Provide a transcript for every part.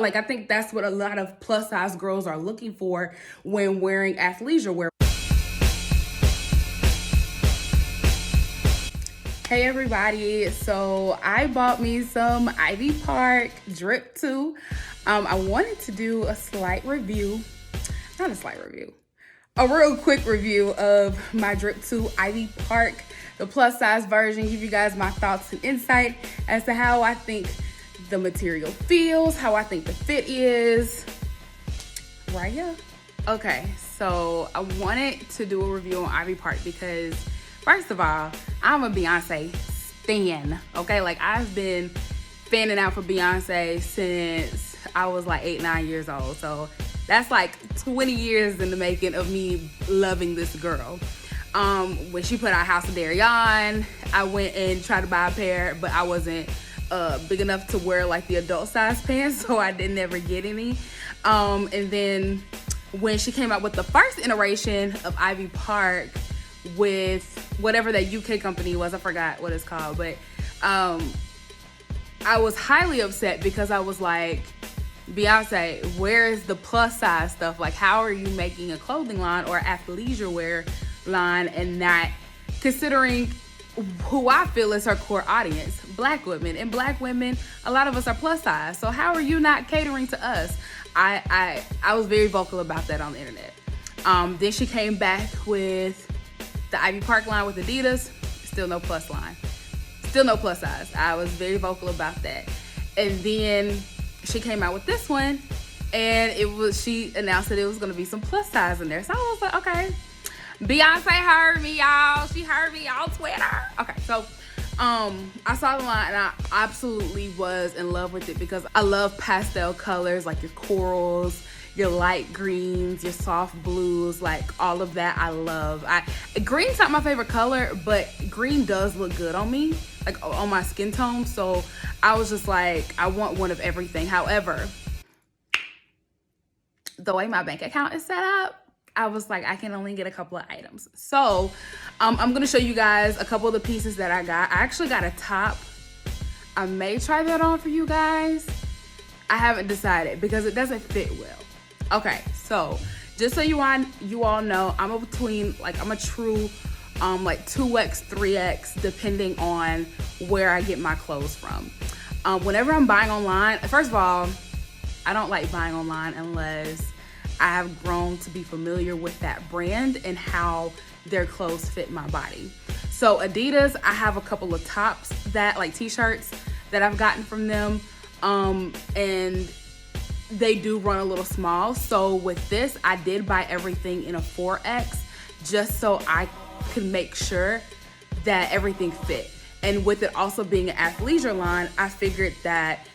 Like, I think that's what a lot of plus size girls are looking for when wearing athleisure wear. Hey everybody, so I bought me some Ivy Park Drip 2. I wanted to do a real quick review of my Drip 2 Ivy Park, the plus size version, give you guys my thoughts and insight as to how I think the material feels, how I think the fit is. Right here. Okay, so I wanted to do a review on Ivy Park because first of all, I'm a Beyonce stan, okay? Like, I've been fanning out for Beyonce since I was like 8-9 years old. So that's like 20 years in the making of me loving this girl. When she put out House of Darion, I went and tried to buy a pair, but I wasn't big enough to wear like the adult size pants, so I didn't ever get any. And then when she came out with the first iteration of Ivy Park with whatever that UK company was, I forgot what it's called, but I was highly upset because I was like, Beyonce, where is the plus size stuff? Like, how are you making a clothing line or athleisure wear line and not considering who I feel is her core audience, Black women. And Black women, a lot of us are plus size. So how are you not catering to us? I was very vocal about that on the internet. Then she came back with the Ivy Park line with Adidas. Still no plus line. Still no plus size. I was very vocal about that. And then she came out with this one, and she announced that it was going to be some plus size in there. So I was like, okay. Beyonce heard me, y'all. She heard me on Twitter. Okay, so I saw the line and I absolutely was in love with it because I love pastel colors, like your corals, your light greens, your soft blues, like all of that I love. Green's not my favorite color, but green does look good on me, like on my skin tone. So I was just like, I want one of everything. However, the way my bank account is set up, I was like, I can only get a couple of items. So I'm gonna show you guys a couple of the pieces that I got. I actually got a top. I may try that on for you guys. I haven't decided because it doesn't fit well. Okay, so just so you all know, I'm a true like 2X, 3X, depending on where I get my clothes from. Whenever I'm buying online, first of all, I don't like buying online unless I have grown to be familiar with that brand and how their clothes fit my body. So Adidas, I have a couple of tops that, like t-shirts that I've gotten from them, and they do run a little small. So with this, I did buy everything in a 4X just so I could make sure that everything fit. And with it also being an athleisure line, I figured that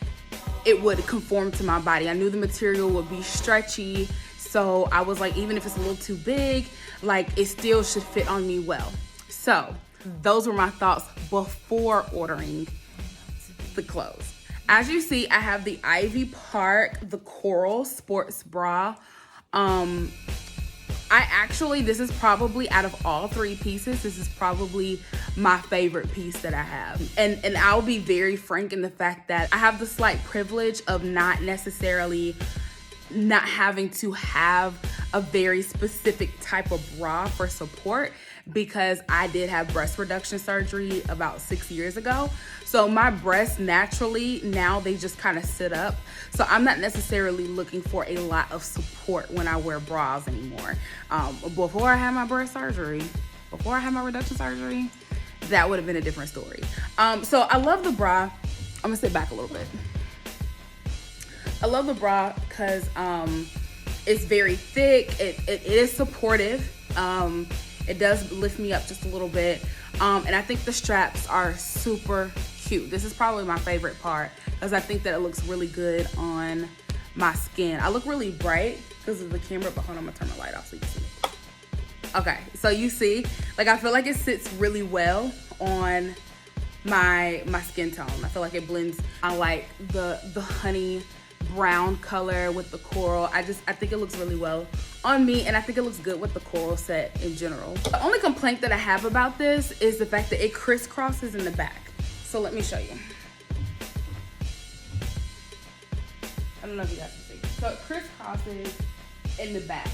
it would conform to my body. I knew the material would be stretchy. So I was like, even if it's a little too big, like it still should fit on me well. So those were my thoughts before ordering the clothes. As you see, I have the Ivy Park, the Coral Sports Bra. This is probably, out of all three pieces, this is probably my favorite piece that I have. And I'll be very frank in the fact that I have the slight privilege of not having to have a very specific type of bra for support because I did have breast reduction surgery about 6 years ago. So my breasts naturally, now they just kind of sit up. So I'm not necessarily looking for a lot of support when I wear bras anymore. Before I had my reduction surgery, that would have been a different story. So I love the bra. I'm gonna sit back a little bit. I love the bra because it's very thick. It is supportive. It does lift me up just a little bit. And I think the straps are super cute. This is probably my favorite part because I think that it looks really good on my skin. I look really bright because of the camera, but hold on, I'm gonna turn the light off so you can see it. Okay, so you see, like I feel like it sits really well on my skin tone. I feel like it blends. I like the honey brown color with the coral. I think it looks really well on me, and I think it looks good with the coral set in general. The only complaint that I have about this is the fact that it crisscrosses in the back. So let me show you. I don't know if you guys can see. So it crisscrosses in the back.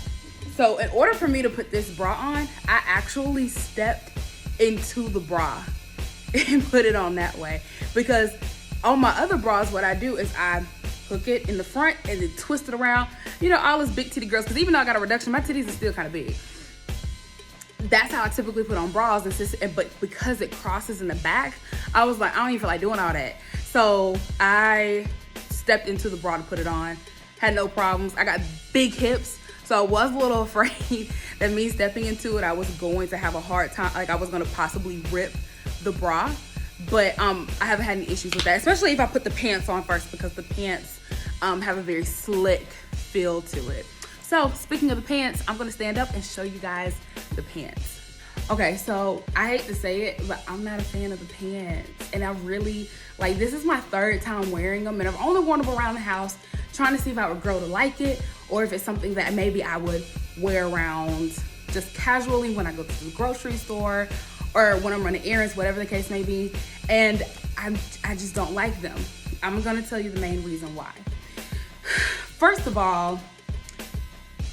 So in order for me to put this bra on, I actually stepped into the bra and put it on that way. Because on my other bras, what I do is I hook it in the front and then twist it around. You know, all us big titty girls, because even though I got a reduction, my titties are still kind of big. That's how I typically put on bras, but because it crosses in the back, I was like, I don't even feel like doing all that. So I stepped into the bra to put it on. Had no problems. I got big hips, so I was a little afraid that me stepping into it, I was going to have a hard time, like I was going to possibly rip the bra. But I haven't had any issues with that, especially if I put the pants on first, because the pants have a very slick feel to it. So speaking of the pants, I'm gonna stand up and show you guys the pants. Okay, so I hate to say it, but I'm not a fan of the pants. And I really, like, this is my third time wearing them, and I've only worn them around the house, trying to see if I would grow to like it, or if it's something that maybe I would wear around just casually when I go to the grocery store, or when I'm running errands, whatever the case may be. And I just don't like them. I'm gonna tell you the main reason why. First of all,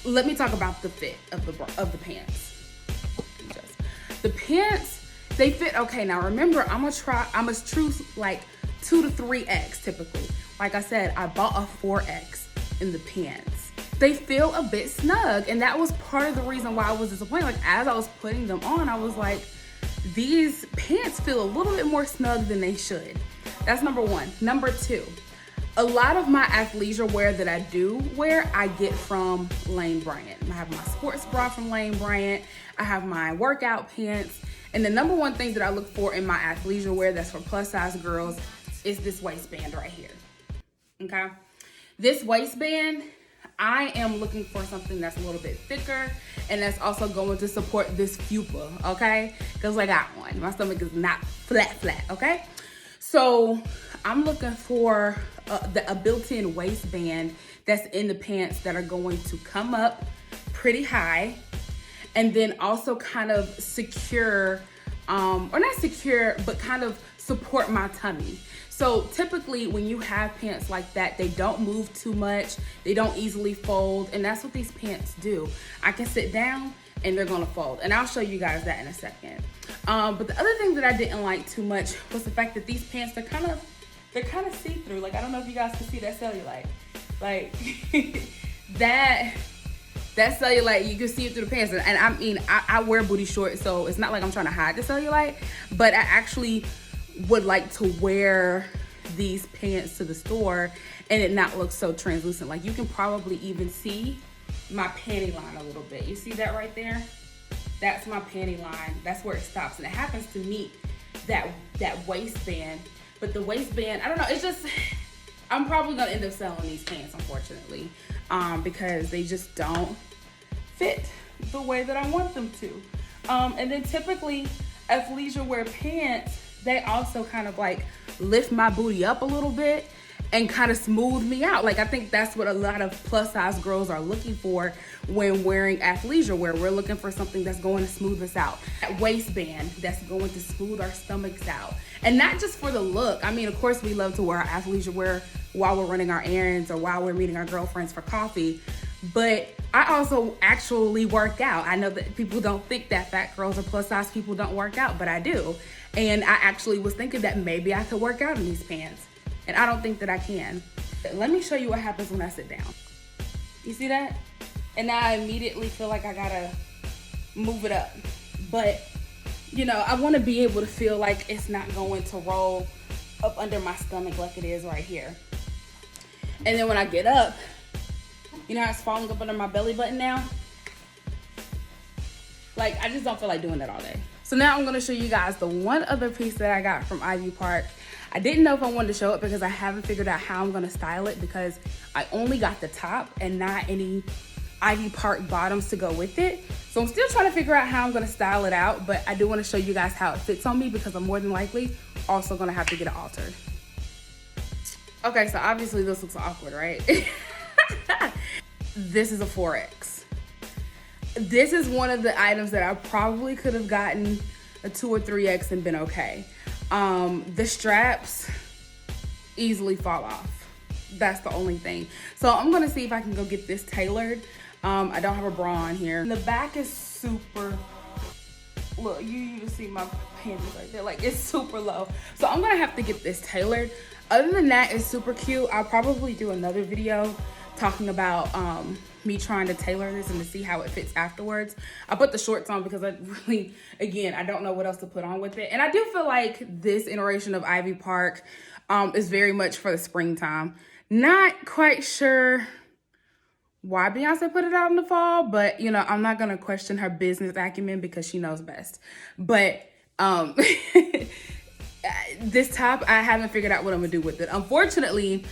let me talk about the fit of the pants. The pants, they fit okay. Now remember, I'm gonna choose like 2 to 3X typically. Like I said, I bought a 4X in the pants. They feel a bit snug, and that was part of the reason why I was disappointed. Like as I was putting them on, I was like, these pants feel a little bit more snug than they should. That's number one. Number two, a lot of my athleisure wear that I do wear, I get from Lane Bryant. I have my sports bra from Lane Bryant. I have my workout pants. And the number one thing that I look for in my athleisure wear that's for plus size girls is this waistband right here. Okay? This waistband, I am looking for something that's a little bit thicker and that's also going to support this fupa, okay? Because I got one. My stomach is not flat, okay? So I'm looking for a built-in waistband that's in the pants that are going to come up pretty high and then also kind of secure, or not secure, but kind of support my tummy. So typically when you have pants like that, they don't move too much, they don't easily fold, and that's what these pants do. I can sit down and they're gonna fold, and I'll show you guys that in a second. But the other thing that I didn't like too much was the fact that these pants, they're kind of see-through. Like, I don't know if you guys can see that cellulite. Like, that cellulite, you can see it through the pants. And I mean, I wear booty shorts, so it's not like I'm trying to hide the cellulite, but I actually would like to wear these pants to the store and it not look so translucent. Like, you can probably even see my panty line a little bit. You see that right there? That's my panty line. That's where it stops. And it happens to meet that waistband. But the waistband, I don't know, it's just, I'm probably gonna end up selling these pants, unfortunately, because they just don't fit the way that I want them to. And then typically, athleisure wear pants, they also kind of like lift my booty up a little bit and kind of smooth me out. Like, I think that's what a lot of plus size girls are looking for when wearing athleisure wear. We're looking for something that's going to smooth us out. That waistband that's going to smooth our stomachs out. And not just for the look. I mean, of course we love to wear our athleisure wear while we're running our errands or while we're meeting our girlfriends for coffee. But I also actually work out. I know that people don't think that fat girls or plus size people don't work out, but I do. And I actually was thinking that maybe I could work out in these pants. And I don't think that I can. Let me show you what happens when I sit down. You see that? And now I immediately feel like I gotta move it up. But, you know, I wanna be able to feel like it's not going to roll up under my stomach like it is right here. And then when I get up, you know how it's falling up under my belly button now? Like, I just don't feel like doing that all day. So now I'm gonna show you guys the one other piece that I got from Ivy Park. I didn't know if I wanted to show it because I haven't figured out how I'm gonna style it because I only got the top and not any Ivy Park bottoms to go with it. So I'm still trying to figure out how I'm gonna style it out, but I do wanna show you guys how it fits on me because I'm more than likely also gonna have to get it altered. Okay, so obviously this looks awkward, right? This is a 4X. This is one of the items that I probably could have gotten a 2 or 3X and been okay. The straps easily fall off. That's the only thing. So I'm gonna see if I can go get this tailored. I don't have a bra on here. And the back is super, look, you see my panties right there. Like, it's super low. So I'm gonna have to get this tailored. Other than that, it's super cute. I'll probably do another video talking about me trying to tailor this and to see how it fits afterwards. I put the shorts on because I really, again, I don't know what else to put on with it. And I do feel like this iteration of Ivy Park is very much for the springtime. Not quite sure why Beyonce put it out in the fall, but you know, I'm not gonna question her business acumen because she knows best. But this top, I haven't figured out what I'm gonna do with it. Unfortunately,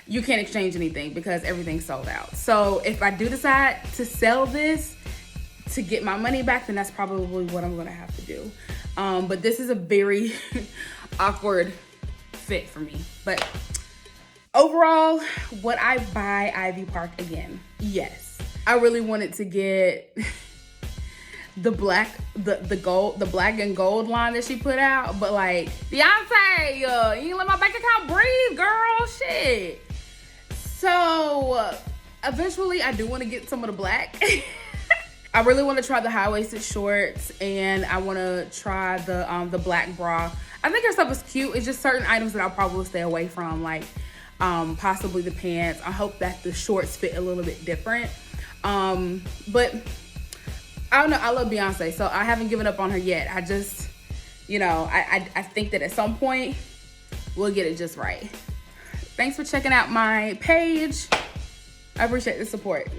you can't exchange anything because everything's sold out. So if I do decide to sell this to get my money back, then that's probably what I'm gonna have to do. But this is a very awkward fit for me. But overall, would I buy Ivy Park again? Yes. I really wanted to get the black and gold line that she put out, but like, Beyonce, you ain't let my bank account breathe, girl, shit. So eventually I do want to get some of the black. I really want to try the high-waisted shorts, and I want to try the black bra. I think her stuff is cute. It's just certain items that I'll probably stay away from, like possibly the pants. I hope that the shorts fit a little bit different. But I don't know, I love Beyonce, so I haven't given up on her yet. I just, you know, I think that at some point we'll get it just right. Thanks for checking out my page. I appreciate the support.